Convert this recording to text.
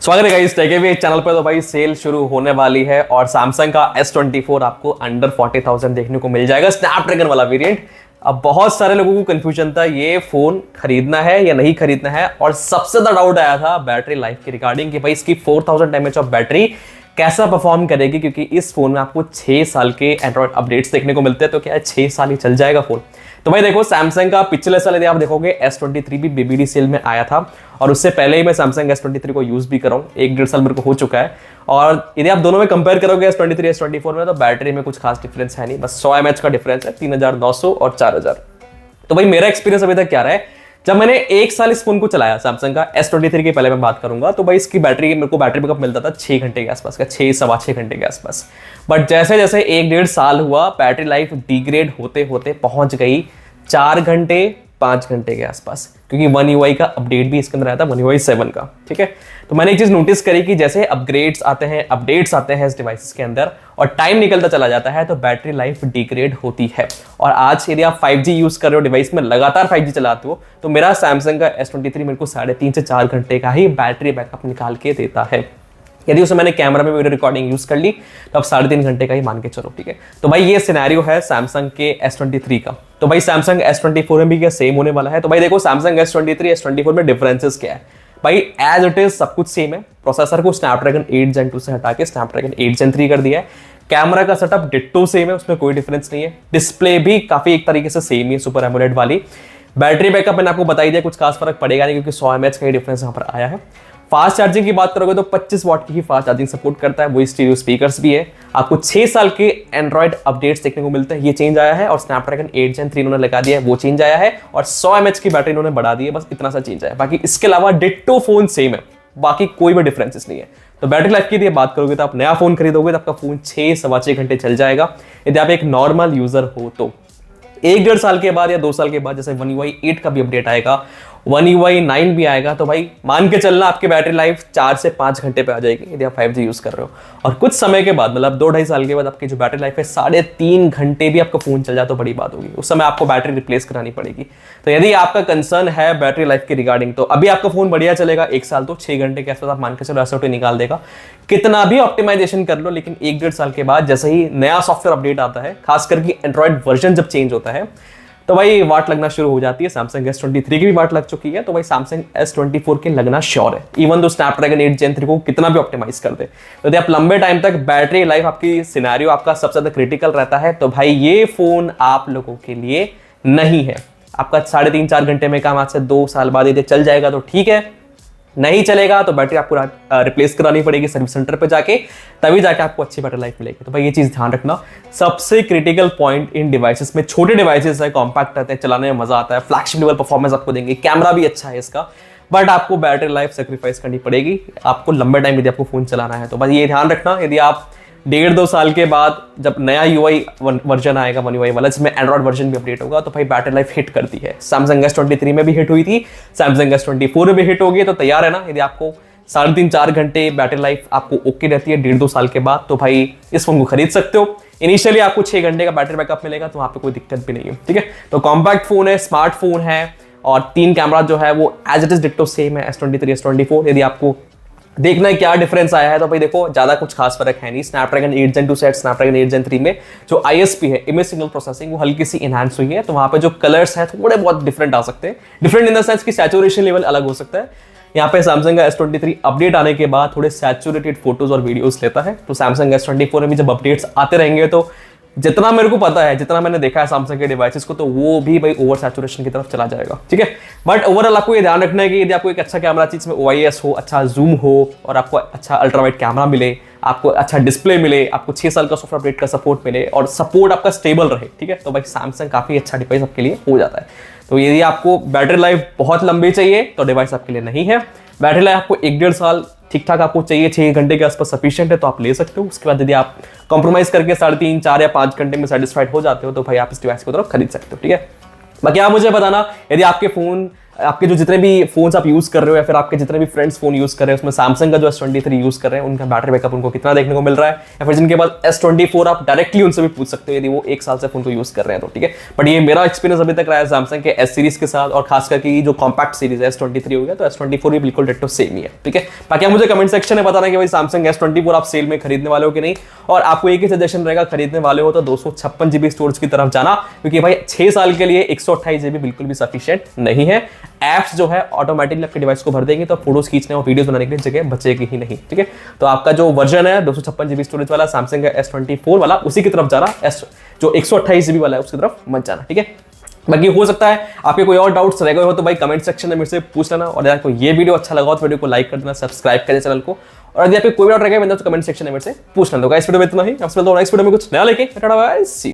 स्वागत है guys take channel पे। तो भाई सेल शुरू होने वाली है और सैमसंग का S24 आपको अंडर 40,000 देखने को मिल जाएगा, स्नैपड्रैगन वाला वेरिएंट। अब बहुत सारे लोगों को कंफ्यूजन था ये फोन खरीदना है या नहीं खरीदना है, और सबसे ज्यादा डाउट आया था बैटरी लाइफ के रिगार्डिंग कि भाई इसकी 4000 mAh ऑफ बैटरी कैसा परफॉर्म करेगी, क्योंकि इस फोन में आपको 6 साल के एंड्रॉइड अपडेट्स देखने को मिलते हैं। तो क्या 6 साल ही चल जाएगा फोन? तो भाई देखो, सैमसंग का पिछले साल यदि आप देखोगे S23 भी BBD सेल में आया था, और उससे पहले ही मैं सैमसंग S23 को यूज भी कर रहा हूँ, 1-1.5 साल मेरे को हो चुका है। और यदि आप दोनों में कंपेयर करोगे S23 S24 में, तो बैटरी में कुछ खास डिफरेंस है नहीं, बस 100 mAh का डिफरेंस है, 3900 और 4000। तो भाई मेरा एक्सपीरियंस अभी तक क्या रहा है, जब मैंने 1 साल इस फोन को चलाया सैमसंग का S23 की पहले मैं बात करूंगा, तो भाई इसकी बैटरी मेरे को बैटरी बैकअप मिलता था 6 घंटे के आसपास का, 6-6.25 घंटे के आसपास। बट जैसे जैसे 1-1.5 साल हुआ, बैटरी लाइफ डिग्रेड होते होते पहुंच गई 4 घंटे 5 घंटे के आसपास, क्योंकि One UI का अपडेट भी इसके अंदर आया था, One UI 7 का। ठीक है, तो मैंने एक चीज नोटिस करी कि जैसे अपग्रेड्स आते हैं, अपडेट्स आते हैं इस डिवाइस के अंदर और टाइम निकलता चला जाता है, तो बैटरी लाइफ डिग्रेड होती है। और आज यदि आप 5G यूज कर रहे हो, डिवाइस में लगातार 5G चलाते हो, तो मेरा सैमसंग का S23 मेरे को 3.5 से 4 घंटे का ही बैटरी बैकअप निकाल के देता है। यदि उसमें मैंने कैमरा में वीडियो रिकॉर्डिंग यूज कर ली, तो अब 3.5 घंटे का ही मान के चलो। ठीक है, तो भाई ये सिनेरियो है सैमसंग के S23 का। तो भाई सैमसंग S24 में भी क्या सेम होने वाला है? तो भाई देखो, सैमसंग S23 S24 में डिफरेंसेस क्या है भाई? एज इट इज सब कुछ सेम है। प्रोसेसर को स्नैपड्रैगन 8 Gen 2 से हटा के स्नैपड्रैगन 8 Gen 3 कर दिया है। कैमरा का सेटअप डिट्टो सेम है, उसमें कोई डिफरेंस नहीं है। डिस्प्ले भी काफी एक तरीके से सेम ही है, सुपर एमोलेड वाली। बैटरी बैकअप मैंने आपको बता ही दिया, कुछ खास फर्क पड़ेगा नहीं, क्योंकि 100 mAh का ही डिफरेंस यहाँ पर आया है। फास्ट चार्जिंग की बात करोगे तो 25 वाट की ही फास्ट चार्जिंग सपोर्ट करता है, वो स्टीरियो स्पीकर्स भी है। आपको 6 साल के एंड्रॉइड अपडेट्स देखने को मिलते हैं, ये चेंज आया है। और स्नैपड्रैगन 8 Gen 3 इन्होंने लगा दिया है, वो चेंज आया है। और 100 mAh की बैटरी इन्होंने बढ़ा दी है, बस इतना सा चेंज आया है। बाकी इसके अलावा डिट्टो फोन सेम है, बाकी कोई भी डिफरेंसेस नहीं है। तो बैटरी लाइफ की यदि बात करोगे तो आप नया फोन खरीदोगे तो आपका फोन 6-6.25 घंटे चल जाएगा, यदि आप एक नॉर्मल यूजर हो तो। 1-1.5 साल के बाद या 2 साल के बाद जैसे One UI 8 का भी अपडेट आएगा, One UI 9 भी आएगा, तो भाई मान के चलना आपकी बैटरी लाइफ 4 से 5 घंटे पे आ जाएगी, यदि आप 5G यूज कर रहे हो। और कुछ समय के बाद, मतलब 2-2.5 साल के बाद, आपकी जो बैटरी लाइफ है 3.5 घंटे भी आपका फोन चल जाए तो बड़ी बात होगी। उस समय आपको बैटरी रिप्लेस करानी पड़ेगी। तो यदि आपका कंसर्न है बैटरी लाइफ के रिगार्डिंग, तो अभी आपका फोन बढ़िया चलेगा 1 साल, तो 6 घंटे के आसपास आप मान के चलो SOT निकाल देगा। कितना भी ऑप्टिमाइजेशन कर लो, लेकिन 1-1.5 साल के बाद जैसे ही नया सॉफ्टवेयर अपडेट आता है, खास करके एंड्रॉइड वर्जन जब चेंज होता है, तो भाई वाट लगना शुरू हो जाती है। सैमसंग S23 की भी वाट लग चुकी है, तो भाई सैमसंग S24 के लगना श्योर है, इवन दो स्नैपड्रैगन 8 Gen 3 को कितना भी ऑप्टिमाइज कर दे। तो यदि आप लंबे टाइम तक बैटरी लाइफ आपकी सिनेरियो आपका सबसे ज्यादा क्रिटिकल रहता है, तो भाई ये फोन आप लोगों के लिए नहीं है। आपका 3.5-4 घंटे में काम आज से 2 साल बाद यदि चल जाएगा तो ठीक है, नहीं चलेगा तो बैटरी आपको रिप्लेस करानी पड़ेगी सर्विस सेंटर पे जाके, तभी जाके आपको अच्छी बैटरी लाइफ मिलेगी। तो भाई ये चीज ध्यान रखना। सबसे क्रिटिकल पॉइंट इन डिवाइसेस में, छोटे डिवाइसेस है, कॉम्पैक्ट रहते हैं, चलाने में मजा आता है, फ्लैगशिप लेवल परफॉर्मेंस आपको देंगे, कैमरा भी अच्छा है इसका, बट आपको बैटरी लाइफ सेक्रीफाइस करनी पड़ेगी आपको लंबे टाइम यदि आपको फोन चलाना है। तो बस ये ध्यान रखना, यदि आप 1.5-2 साल के बाद जब नया UI वर्जन आएगा, One UI वाला, जिसमें एंड्रॉइड वर्जन भी अपडेट होगा, तो भाई बैटरी लाइफ हिट करती है। सैमसंग S23 में भी हिट हुई थी, सैमसंग S24 में भी हिट होगी। तो तैयार है ना? यदि आपको 3.5-4 घंटे बैटरी लाइफ आपको ओके रहती है 1.5-2 साल के बाद, तो भाई इस फोन को खरीद सकते हो। इनिशियली आपको 6 घंटे का बैटरी बैकअप मिलेगा, तो वहां पे कोई दिक्कत भी नहीं है। ठीक है, तो कॉम्पैक्ट फोन है, स्मार्टफोन है, और 3 कैमरा जो है वो as it is ditto same है S23 S24। यदि आपको देखना है क्या डिफरेंस आया है, तो भाई देखो, ज्यादा कुछ खास फर्क है नहीं। स्नैपड्रैगन 8 Gen 2 से स्नैपड्रैगन 8 Gen 3 में जो ISP है, इमेज सिग्नल प्रोसेसिंग, वो हल्की सी इनहांस हुई है। तो वहां पे जो कलर्स हैं थोड़े बहुत डिफरेंट आ सकते हैं, डिफरेंट इन द सेंस की सैचुरेशन लेवल अलग हो सकता है। यहाँ पे सैमसंग का S23 अपडेट आने के बाद थोड़े सैचुरेटेड फोटोज और वीडियोस लेता है। तो सैमसंग S24 में भी जब अपडेट्स आते रहेंगे, तो जितना मेरे को पता है, जितना मैंने देखा है सैमसंग के डिवाइसेस को, तो वो भी भाई ओवर सैचुरेशन की तरफ चला जाएगा। ठीक है, बट ओवरऑल आपको ये ध्यान रखना है कि यदि आपको एक अच्छा कैमरा चीज में OIS हो, अच्छा जूम हो, और आपको अच्छा अल्ट्रा वाइड कैमरा मिले, आपको अच्छा डिस्प्ले मिले, आपको 6 साल का सॉफ्टवेयर अपडेट का सपोर्ट मिले, और सपोर्ट आपका स्टेबल रहे, ठीक है, तो भाई सैमसंग काफी अच्छा डिवाइस आपके लिए हो जाता है। तो यदि आपको बैटरी लाइफ बहुत लंबी चाहिए, तो डिवाइस आपके लिए नहीं है। बैटरी लाइफ आपको 1-1.5 साल ठीक ठाक आपको चाहिए, 6 घंटे के आसपास सफिशिएंट है, तो आप ले सकते हो। उसके बाद यदि आप कॉम्प्रोमाइज करके 3.5, 4 या 5 घंटे में सेटिस्फाइड हो जाते हो, तो भाई आप इस डिवाइस को तरफ खरीद सकते हो। ठीक है, बाकी आप मुझे बताना, यदि आपके फोन आपके जो जितने भी फोन्स आप यूज कर रहे हो या फिर आपके जितने भी फ्रेंड्स फोन यूज कर रहे हैं उसमें सैमसंग का जो S23 यूज कर रहे हैं उनका बैटरी बैकअप उनको कितना देखने को मिल रहा है, या फिर जिनके पास S24 आप डायरेक्टली उनसे भी पूछ सकते हो यदि वो 1 साल से फोन को यूज कर रहे हैं तो, ठीक है। बट ये मेरा एक्सपीरियंस अभी तक रहा है सैमसंग के S सीरीज के साथ, और खास करके जो कॉम्पैक्ट सीरीज है S23 हो गया तो S24 भी बिल्कुल डिट्टो सेम ही है, ठीक है। बाकी आप मुझे कमेंट सेक्शन में बताना कि भाई सैमसंग S24 आप सेल में खरीदने वाले हो कि नहीं, और आपको एक ही सजेशन रहेगा, खरीदने वाले हो तो 256 GB स्टोरेज की तरफ जाना, क्योंकि भाई 6 साल के लिए 128 GB बिल्कुल भी सफिशिएंट नहीं है। एप्स जो है ऑटोमेटिकली आपके डिवाइस को भर देंगे तो फोटोज खींचने और वीडियोस बनाने के लिए जगह बचेगी ही नहीं, ठीक है। तो आपका जो वर्जन है 256 GB स्टोरेज वाला सैमसंग का S24 वाला उसी की तरफ जाना, जो 128 GB वाला है उसकी तरफ मत जाना, ठीक है। बाकी हो सकता है आपके कोई और डाउट्स रह गए हो तो भाई कमेंट सेक्शन में मेरे से पूछ लेना, और आपको ये वीडियो अच्छा लगा तो वीडियो को लाइक कर देना, सब्सक्राइब करें चैनल को, और यदि आपको कोई डाउट रह गया तो कमेंट सेक्शन में मेरे से पूछ लेना। तो गाइस वीडियो में इतना ही, आपसे मिलता हूं नेक्स्ट वीडियो में कुछ नया लेके। टाटा बाय सी।